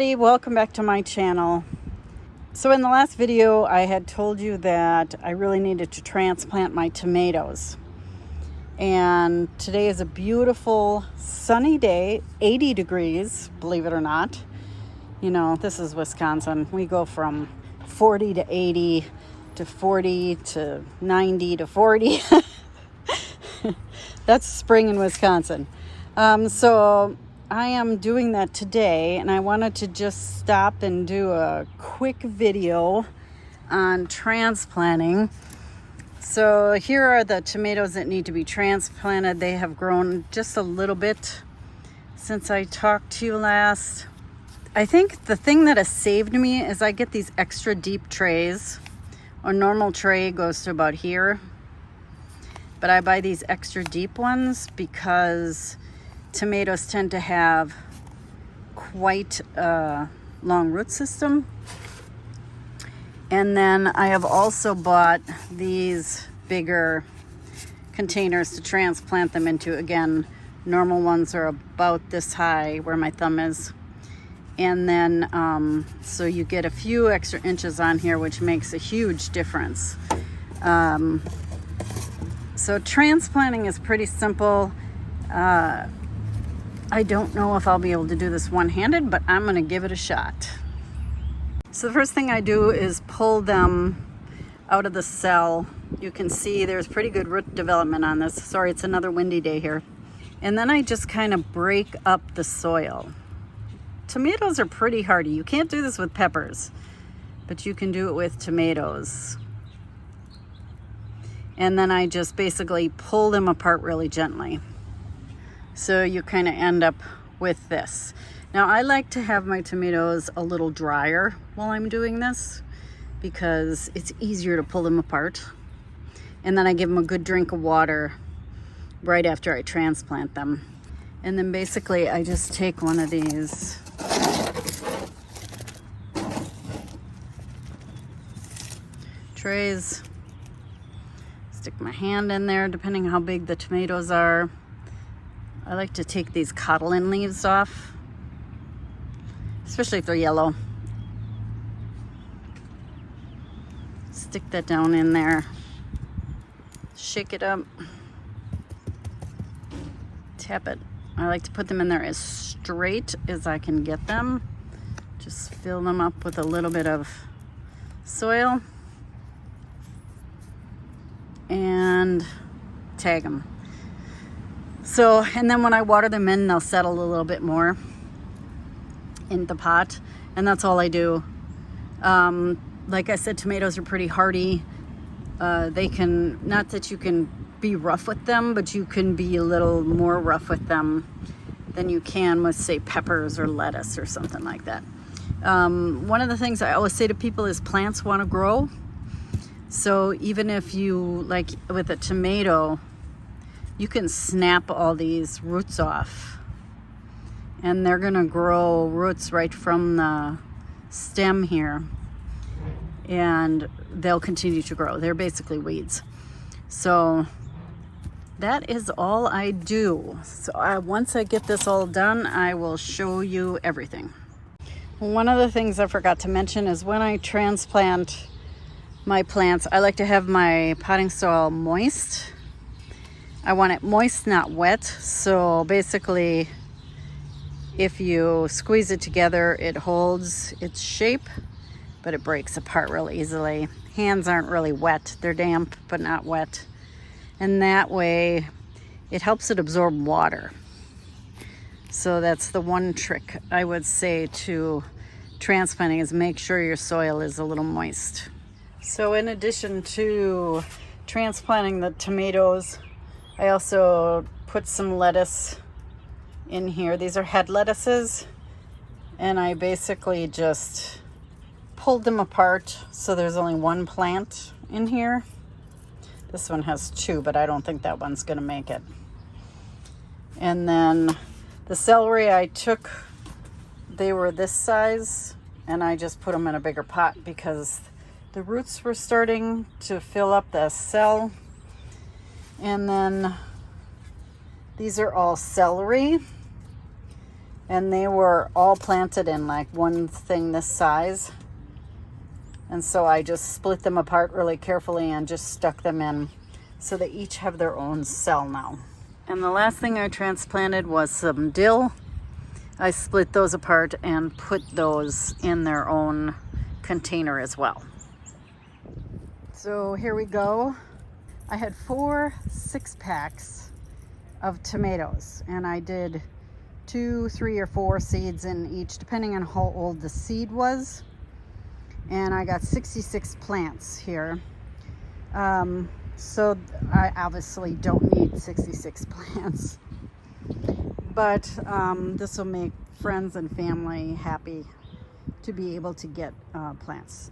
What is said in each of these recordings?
everybody, welcome back to my channel. So in the last video I had told you that I really needed to transplant my tomatoes, and today is a beautiful sunny day, 80 degrees, believe it or not. You know, this is Wisconsin. We go from 40 to 80 to 40 to 90 to 40. That's spring in Wisconsin. So I am doing that today, and I wanted to just stop and do a quick video on transplanting. So here are the tomatoes that need to be transplanted. They have grown just a little bit since I talked to you last. I think the thing that has saved me is I get these extra deep trays. A normal tray goes to about here, but I buy these extra deep ones because tomatoes tend to have quite a long root system. And then I have also bought these bigger containers to transplant them into. Again, normal ones are about this high where my thumb is. And then, so you get a few extra inches on here, which makes a huge difference. So transplanting is pretty simple. I don't know if I'll be able to do this one-handed, but I'm gonna give it a shot. So the first thing I do is pull them out of the cell. You can see there's pretty good root development on this. Sorry, it's another windy day here. And then I just kind of break up the soil. Tomatoes are pretty hardy. You can't do this with peppers, but you can do it with tomatoes. And then I just basically pull them apart really gently. So you kind of end up with this. Now I like to have my tomatoes a little drier while I'm doing this because it's easier to pull them apart. And then I give them a good drink of water right after I transplant them. And then basically I just take one of these trays, stick my hand in there depending how big the tomatoes are. I like to take these codlin leaves off, especially if they're yellow. Stick that down in there, shake it up, tap it. I like to put them in there as straight as I can get them. Just fill them up with a little bit of soil and tag them. So, and then when I water them in, they'll settle a little bit more in the pot, and that's all I do. Like I said, tomatoes are pretty hardy. They can, not that you can be rough with them, but you can be a little more rough with them than you can with, say, peppers or lettuce or something like that. One of the things I always say to people is plants want to grow. So even if you, like with a tomato, you can snap all these roots off and they're gonna grow roots right from the stem here, and they'll continue to grow. They're basically weeds. So that is all I do. So once I get this all done, I will show you everything. One of the things I forgot to mention is when I transplant my plants, I like to have my potting soil moist. I want it moist, not wet. So basically, if you squeeze it together, it holds its shape, but it breaks apart real easily. Hands aren't really wet. They're damp, but not wet. And that way, it helps it absorb water. So that's the one trick I would say to transplanting, is make sure your soil is a little moist. So in addition to transplanting the tomatoes, I also put some lettuce in here. These are head lettuces, and I basically just pulled them apart so there's only one plant in here. This one has two, but I don't think that one's gonna make it. And then the celery I took, they were this size, and I just put them in a bigger pot because the roots were starting to fill up the cell. And then these are all celery. And they were all planted in like one thing this size. And so I just split them apart really carefully and just stuck them in. So they each have their own cell now. And the last thing I transplanted was some dill. I split those apart and put those in their own container as well. So here we go. I had 4 6-packs of tomatoes, and I did 2, 3, or 4 seeds in each, depending on how old the seed was. And I got 66 plants here. So I obviously don't need 66 plants, but this will make friends and family happy to be able to get plants.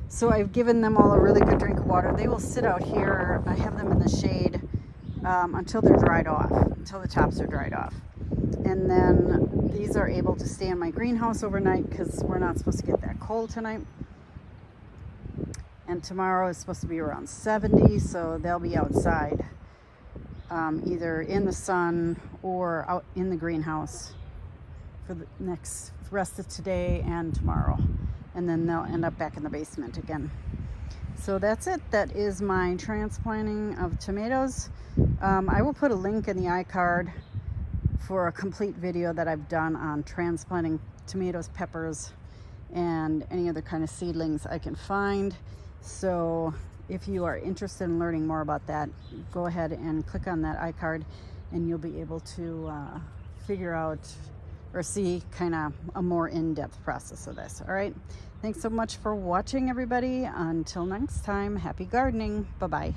So I've given them all a really good drink of water. They will sit out here. I have them in the shade until they're dried off, until the tops are dried off. And then these are able to stay in my greenhouse overnight because we're not supposed to get that cold tonight. And tomorrow is supposed to be around 70, so they'll be outside, either in the sun or out in the greenhouse for the next rest of today and tomorrow. And then they'll end up back in the basement again. So that's it. That is my transplanting of tomatoes. I will put a link in the iCard for a complete video that I've done on transplanting tomatoes, peppers, and any other kind of seedlings I can find. So if you are interested in learning more about that, go ahead and click on that iCard and you'll be able to figure out or see kind of a more in-depth process of this. All right. Thanks so much for watching, everybody. Until next time, happy gardening. Bye-bye.